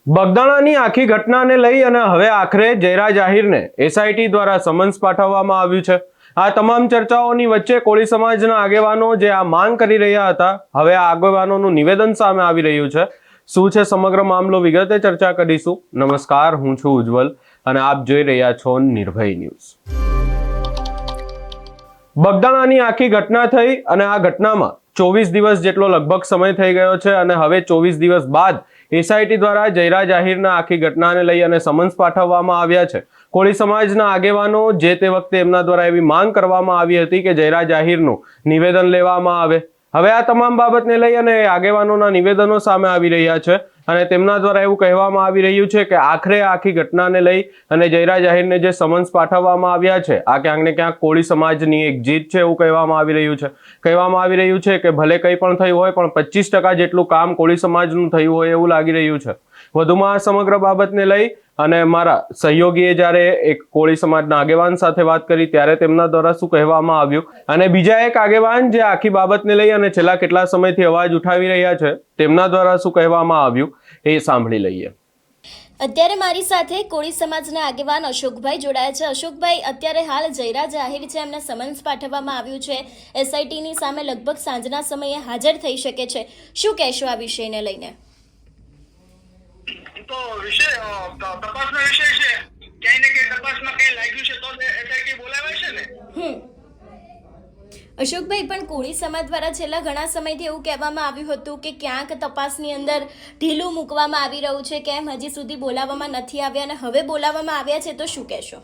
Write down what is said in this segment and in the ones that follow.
બગદાણાની આખી ઘટનાને લઈ અને હવે આખરે જયરાજ આહિરને એસઆઈટી દ્વારા સમન્સ પાઠવવામાં આવ્યું છે। આ તમામ ચર્ચાઓની વચ્ચે કોળી સમાજના આગેવાનો જે આ માંગ કરી રહ્યા હતા, હવે આ આગેવાનોનું નિવેદન સામે આવી રહ્યું છે। શું છે સમગ્ર મામલો, વિગતે ચર્ચા કરીશું। નમસ્કાર, હું છું ઉજ્જવલ અને આપ જોઈ રહ્યા છો નિર્ભય ન્યૂઝ। બગદાણાની આખી ઘટના થઈ અને આ ઘટનામાં 24 દિવસ જેટલો લગભગ સમય થઈ ગયો છે અને હવે 24 દિવસ બાદ એસઆઈટી દ્વારા જયરાજ આહિરના આખી ઘટનાને લઈ અને સમન્સ પાઠવવામાં આવ્યા છે। કોળી સમાજના આગેવાનો જે તે વખતે એમના દ્વારા એવી માંગ કરવામાં આવી હતી કે જયરાજ આહિરનું નિવેદન લેવામાં આવે। હવે આ તમામ બાબતને લઈ અને આગેવાનોના નિવેદનો સામે આવી રહ્યા છે અને તેમના દ્વારા એવું કહેવામાં આવી રહ્યું છે કે આખરે આખી ઘટનાને લઈ અને જયરાજ આહિરને જે સમન્સ પાઠવવામાં આવ્યા છે, આ ક્યાંક ને ક્યાંક કોળી સમાજની એક જીત છે એવું કહેવામાં આવી રહ્યું છે। કહેવામાં આવી રહ્યું છે કે ભલે કંઈ પણ થયું હોય પણ 25% જેટલું કામ કોળી સમાજનું થયું હોય એવું લાગી રહ્યું છે। વધુમાં આ સમગ્ર બાબતને લઈ અને મારા સહયોગીએ જ્યારે એક કોળી સમાજના આગેવાન સાથે વાત કરી ત્યારે તેમના દ્વારા શું કહેવામાં આવ્યું અને બીજા એક આગેવાન જે આખી બાબતને લઈ અને છેલ્લા કેટલા સમયથી અવાજ ઉઠાવી રહ્યા છે તેમના દ્વારા શું કહેવામાં આવ્યું એ સાંભળી લઈએ। અત્યારે મારી સાથે કોળી સમાજના આગેવાન અશોકભાઈ જોડાયા છે। અશોકભાઈ, અત્યારે હાલ જયરાજ આહિર છે, એમને સમન્સ પાઠવવામાં આવ્યું છે એસઆઈટીની સામે, લગભગ સાંજના સમયે હાજર થઈ શકે છે। શું કહેશો આ વિષયને લઈને? તો વિષય તપાસનો વિષય છે, ક્યાંય ને ક્યાંય તપાસમાં કઈ લાગ્યું છે તો એસઆઈટી બોલાવાય છે ને। અશોકભાઈ, પણ કોળી સમાજ દ્વારા છેલ્લા ઘણા સમયથી એવું કહેવામાં આવ્યું હતું કે ક્યાંક તપાસની અંદર ઢીલું મૂકવામાં આવી રહ્યું છે, કેમ હજી સુધી બોલાવવામાં નથી આવ્યા અને હવે બોલાવવામાં આવ્યા છે, તો શું કહેશો?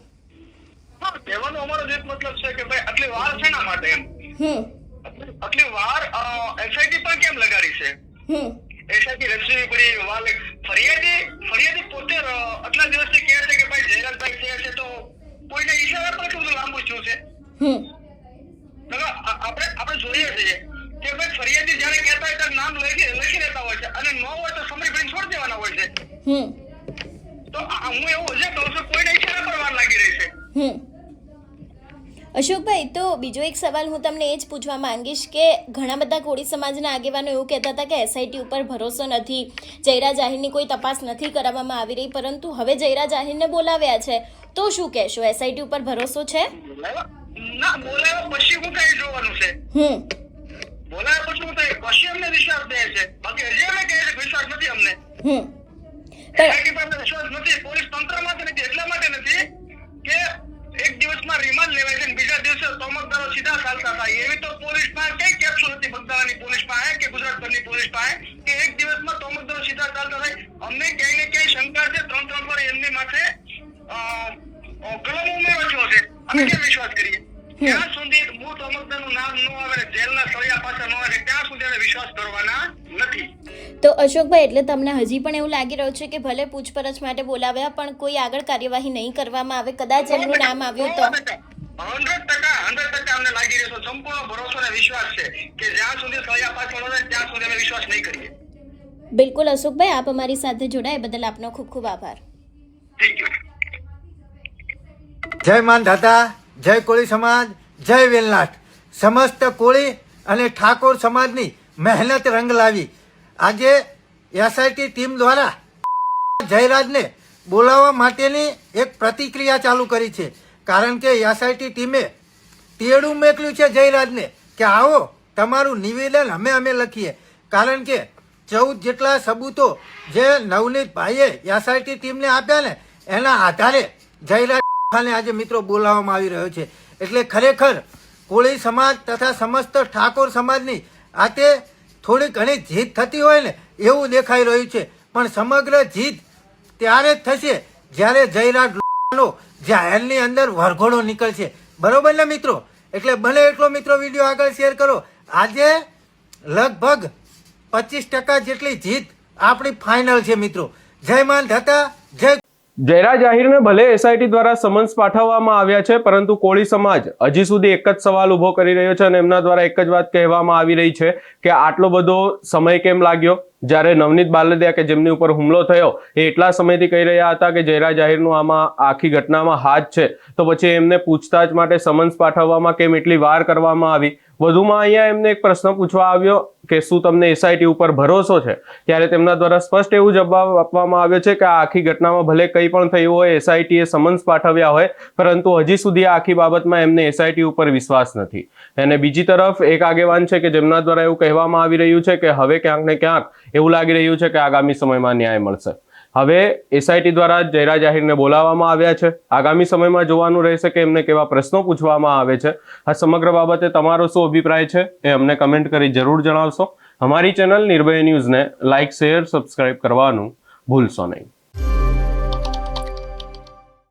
હા, કહેવાનો અમારો જ મતલબ છે કે ભાઈ આટલી વાર શેના માટે એમ આટલી વાર એસઆઈટી પર કેમ લગાડી છે? એસઆઈટી રચવી પડી વાર ફરિયાદી પોતે આટલા દિવસથી કહે છે કે ભાઈ જયરાજભાઈ કહે છે તો કોઈને ઈશારા પર કેટલું લાંબુ થયું છે? આપણે જોઈએ છીએ કે ભાઈ ફરિયાદી જયારે કહેતા હોય ત્યારે નામ લખી લેતા હોય છે અને ન હોય તો સમરી ભરીને છોડી દેવાના હોય છે। તો હું એવું હજુ કહું છું, કોઈને ઈશારા પર વાર લાગી રહી છે। અશોકભાઈ, તો બીજો એક સવાલ હું તમને એ જ પૂછવા માંગીશ કે ઘણા બધા કોળી સમાજના આગેવાનો એવું કહેતા હતા કે એસઆઈટી ઉપર ભરોસો નથી, જયરાજ આહિરની કોઈ તપાસ નથી કરાવવામાં આવી રહી, પરંતુ હવે જયરાજ આહિરને બોલાવ્યા છે, તો શું કહેશો? એસઆઈટી ઉપર ભરોસો છે? ના, બોલાવ્યા પછી હું કઈ જોવાનું છે? બોલાવ્યા પછી હું કઈ પછી અમને વિશ્વાસ દે છે, બાકી હજી અમે કહે છે વિશ્વાસ નથી અમને। એસઆઈટી પર વિશ્વાસ નથી, પોલીસ તંત્ર માટે નથી, એટલા માટે નથી કે એક દિવસમાં રિમાન્ડ લેવાય છે બીજા દિવસે તોમકદારો સીધા ચાલતા થાય। એવી તો પોલીસ પાસે કઈ કેપ્સ્યુલ નથી બગદાણાની પોલીસ પાસે કે ગુજરાતભરની પોલીસ પાસે કે એક દિવસમાં તોમકદારો સીધા ચાલતા થાય। અમને ક્યાંય ને ક્યાંય શંકા છે, 3 વાર એમની માથે કલમ ઉમેરો છે, અમે કેમ વિશ્વાસ કરીએ? ત્યાં સુધી હું તોમકદારનું નામ ન આવે, જેલના સળિયા પાસે ન આવે ત્યાં સુધી અમે વિશ્વાસ કરવાના નથી। તો અશોકભાઈ, એટલે તમને હજી પણ એવું લાગી રહ્યું છે કે ભલે પૂછપરછ માટે બોલાવ્યા પણ કોઈ આગળ કાર્યવાહી નહીં કરવામાં આવે, કદાચ એમનું નામ આવ્યું તો? 100% અમને લાગી રહ્યો છે, સંપૂર્ણ ભરોસો અને વિશ્વાસ છે કે જ્યાં સુધી સળિયા પાછળ હોય ત્યાં સુધી અમે વિશ્વાસ નહીં કરીએ। બિલકુલ અશોકભાઈ, આપ અમારી સાથે જોડાયા બદલ આપનો ખૂબ ખૂબ આભાર। Thank you. જય માન દાતા, જય કોળી સમાજ, જય વેલનાથ। સમસ્ત કોળી અને ઠાકોર સમાજની મહેનત રંગ લાવી આજે એસઆઈટી ટીમ દ્વારા જયરાજને બોલાવવા માટેની એક પ્રતિક્રિયા ચાલુ કરી છે, કારણ કે એસઆઈટી ટીમે તેડું મોકલ્યું છે જયરાજને કે આવો તમારું નિવેદન અમે લખીએ, કારણ કે 14 જેટલા સબૂતો જે નવનીતભાઈએ એસઆઈટી ટીમને આપ્યા ને એના આધારે જયરાજને આજે મિત્રો બોલાવવામાં આવી રહ્યો છે। એટલે ખરેખર કોળી સમાજ તથા સમસ્ત ઠાકોર સમાજની આતે થોડી ઘણી જીત થતી હોય ને એવું દેખાઈ રહ્યું છે, પણ સમગ્ર જીત ત્યારે જ થશે જ્યારે જયરાજનો જાહેરની અંદર વરઘોડો નીકળશે, બરોબર ને મિત્રો? એટલે બને એટલો મિત્રો વિડીયો આગળ શેર કરો। આજે લગભગ 25% જેટલી જીત આપણી ફાઇનલ છે મિત્રો। જય માન દાતા, જય જયરાજ આહિરને ભલે એસઆઈટી દ્વારા સમન્સ પાઠવવામાં આવ્યા છે, પરંતુ કોળી સમાજ હજી સુધી એક જ સવાલ ઉભો કરી રહ્યો છે અને એમના દ્વારા એક જ વાત કહેવામાં આવી રહી છે કે આટલો બધો સમય કેમ લાગ્યો? જ્યારે નવનીત બાલદિયા કે જેમની ઉપર હુમલો થયો એ એટલા સમયથી કહી રહ્યા હતા કે જયરાજ આહિરનું આમાં આખી ઘટનામાં હાથ છે, તો પછી એમને પૂછતાછ માટે સમન્સ પાઠવવામાં કેમ એટલી વાર કરવામાં આવી? વધુમાં અહીંયા એમને એક પ્રશ્ન પૂછવા આવ્યો કે શું તમને એસઆઈટી ઉપર ભરોસો છે, ત્યારે તેમના દ્વારા સ્પષ્ટ એવું જવાબ આપવામાં આવ્યો છે કે આ આખી ઘટનામાં ભલે કંઈ પણ થયું હોય, એસઆઈટીએ સમન્સ પાઠવ્યા હોય, પરંતુ હજી સુધી આ આખી બાબતમાં એમને એસઆઈટી ઉપર વિશ્વાસ નથી. અને બીજી તરફ એક આગેવાન છે કે જેમના દ્વારા એવું કહેવામાં આવી રહ્યું છે કે હવે ક્યાંક ને ક્યાંક એવું લાગી રહ્યું છે કે આગામી સમયમાં ન્યાય મળશે. હવે એસઆઈટી દ્વારા જયરા જાહેરને બોલાવવામાં આવ્યા છે. આગામી સમયમાં જોવાનું રહેશે કે એમને કેવા પ્રશ્નો પૂછવામાં આવે છે. આ સમગ્ર બાબતે તમારો શું અભિપ્રાય છે એ અમને કમેન્ટ કરી જરૂર જણાવશો. અમારી ચેનલ નિર્ભય ન્યૂઝને લાઇક, શેર, સબસ્ક્રાઇબ કરવાનું ભૂલશો નહીં.